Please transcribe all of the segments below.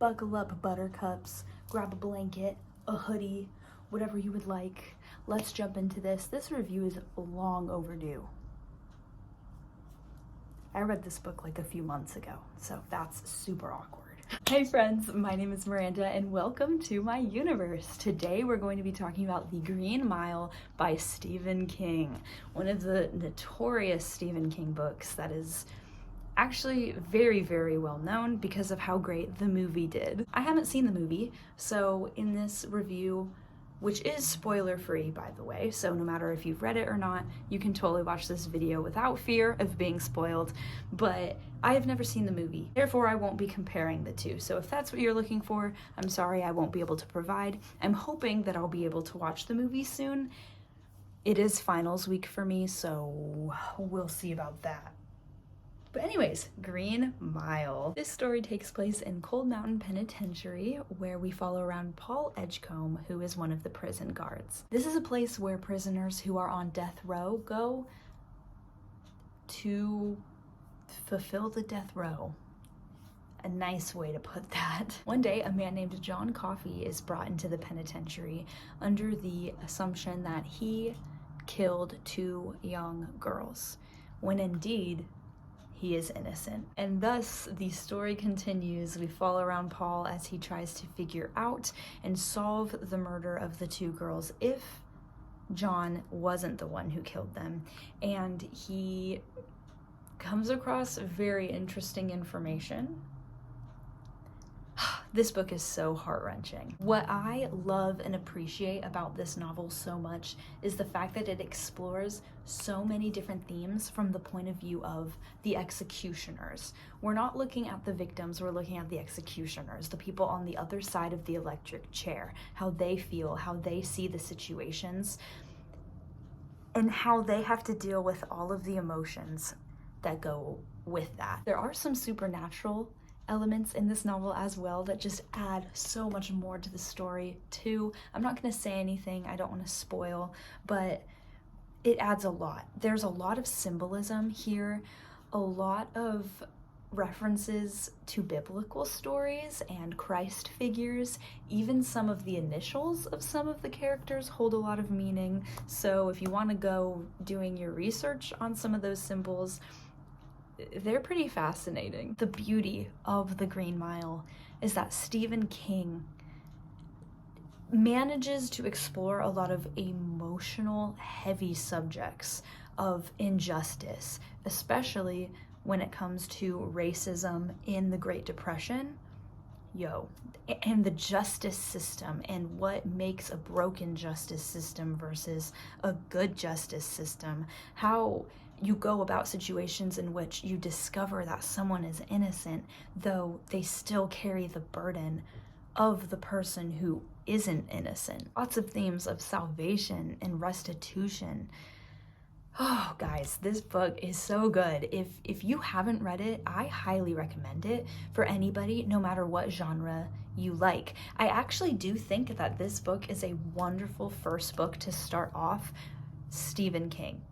Buckle up, buttercups, grab a blanket, a hoodie, whatever you would like. Let's jump into this. This review is long overdue. I read this book like a few months ago, so that's super awkward. Hey friends, my name is Miranda and welcome to my universe. Today we're going to be talking about The Green Mile by Stephen King, one of the notorious Stephen King books that is actually very, very well known because of how great the movie did. I haven't seen the movie, so in this review, which is spoiler free by the way, so no matter if you've read it or not, you can totally watch this video without fear of being spoiled, but I have never seen the movie, therefore I won't be comparing the two. So if that's what you're looking for, I'm sorry I won't be able to provide. I'm hoping that I'll be able to watch the movie soon. It is finals week for me, so we'll see about that. But anyways, Green Mile. This story takes place in Cold Mountain Penitentiary, where we follow around Paul Edgecombe, who is one of the prison guards. This is a place where prisoners who are on death row go to fulfill the death row. A nice way to put that. One day, a man named John Coffey is brought into the penitentiary under the assumption that he killed 2 young girls, when indeed, he is innocent. And thus the story continues. We follow around Paul as he tries to figure out and solve the murder of the 2 girls if John wasn't the one who killed them. And he comes across very interesting information. This book is so heart-wrenching. What I love and appreciate about this novel so much is the fact that it explores so many different themes from the point of view of the executioners. We're not looking at the victims, we're looking at the executioners, the people on the other side of the electric chair, how they feel, how they see the situations, and how they have to deal with all of the emotions that go with that. There are some supernatural elements in this novel as well that just add so much more to the story too. I'm not going to say anything, I don't want to spoil, but it adds a lot. There's a lot of symbolism here, a lot of references to biblical stories and Christ figures. Even some of the initials of some of the characters hold a lot of meaning. So if you want to go doing your research on some of those symbols, they're pretty fascinating. The beauty of The Green Mile is that Stephen King manages to explore a lot of emotional, heavy subjects of injustice, especially when it comes to racism in the Great Depression, and the justice system and what makes a broken justice system versus a good justice system, how you go about situations in which you discover that someone is innocent, though they still carry the burden of the person who isn't innocent. Lots of themes of salvation and restitution. Oh, guys, this book is so good. If you haven't read it, I highly recommend it for anybody, no matter what genre you like. I actually do think that this book is a wonderful first book to start off Stephen King.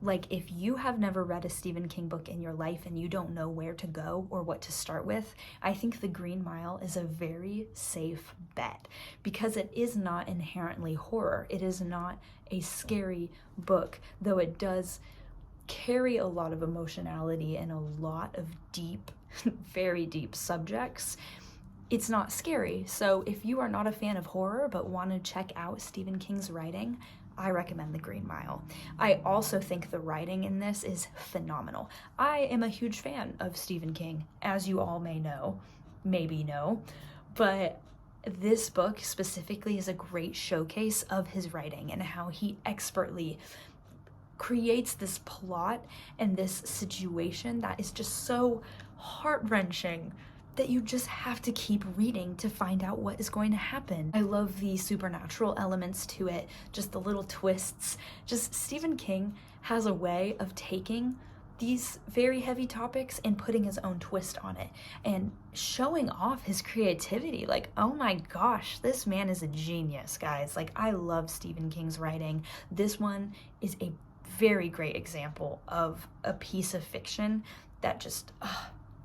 Like, if you have never read a Stephen King book in your life and you don't know where to go or what to start with, I think The Green Mile is a very safe bet because it is not inherently horror. It is not a scary book, though it does carry a lot of emotionality and a lot of deep, very deep subjects. It's not scary, so if you are not a fan of horror but want to check out Stephen King's writing, I recommend The Green Mile. I also think the writing in this is phenomenal. I am a huge fan of Stephen King, as you all may know, maybe know, but this book specifically is a great showcase of his writing and how he expertly creates this plot and this situation that is just so heart-wrenching that you just have to keep reading to find out what is going to happen. I love the supernatural elements to it, just the little twists. Just Stephen King has a way of taking these very heavy topics and putting his own twist on it and showing off his creativity. Like, oh my gosh, this man is a genius, guys. Like, I love Stephen King's writing. This one is a very great example of a piece of fiction that just,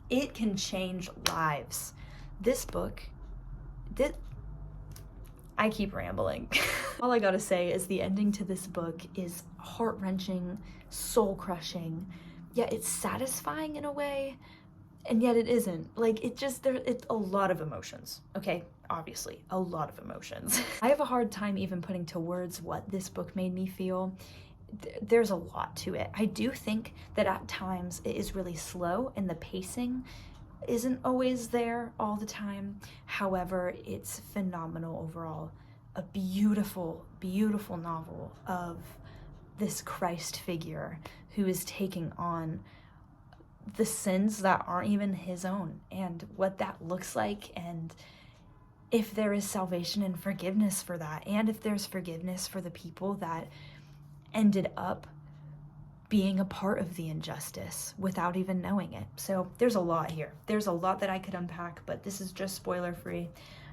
it can change lives. this book, I keep rambling. All I gotta say is the ending to this book is heart-wrenching, soul-crushing, yet it's satisfying in a way, and yet it isn't. Like, it's a lot of emotions, okay? Obviously, a lot of emotions. I have a hard time even putting to words what this book made me feel. There's a lot to it. I do think that at times it is really slow and the pacing isn't always there all the time. However, it's phenomenal overall. A beautiful, beautiful novel of this Christ figure who is taking on the sins that aren't even his own, and what that looks like, and if there is salvation and forgiveness for that, and if there's forgiveness for the people that ended up being a part of the injustice without even knowing it. So there's a lot here. There's a lot that I could unpack, but this is just spoiler free,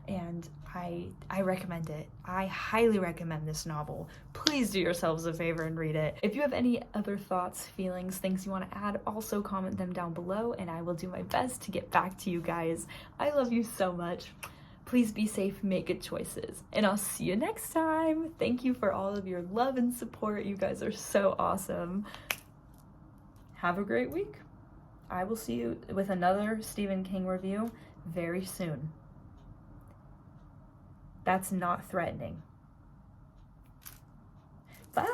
and I recommend it. I highly recommend this novel. Please do yourselves a favor and read it. If you have any other thoughts, feelings, things you want to add, also comment them down below, and I will do my best to get back to you guys. I love you so much. Please be safe, make good choices, and I'll see you next time. Thank you for all of your love and support. You guys are so awesome. Have a great week. I will see you with another Stephen King review very soon. That's not threatening. Bye.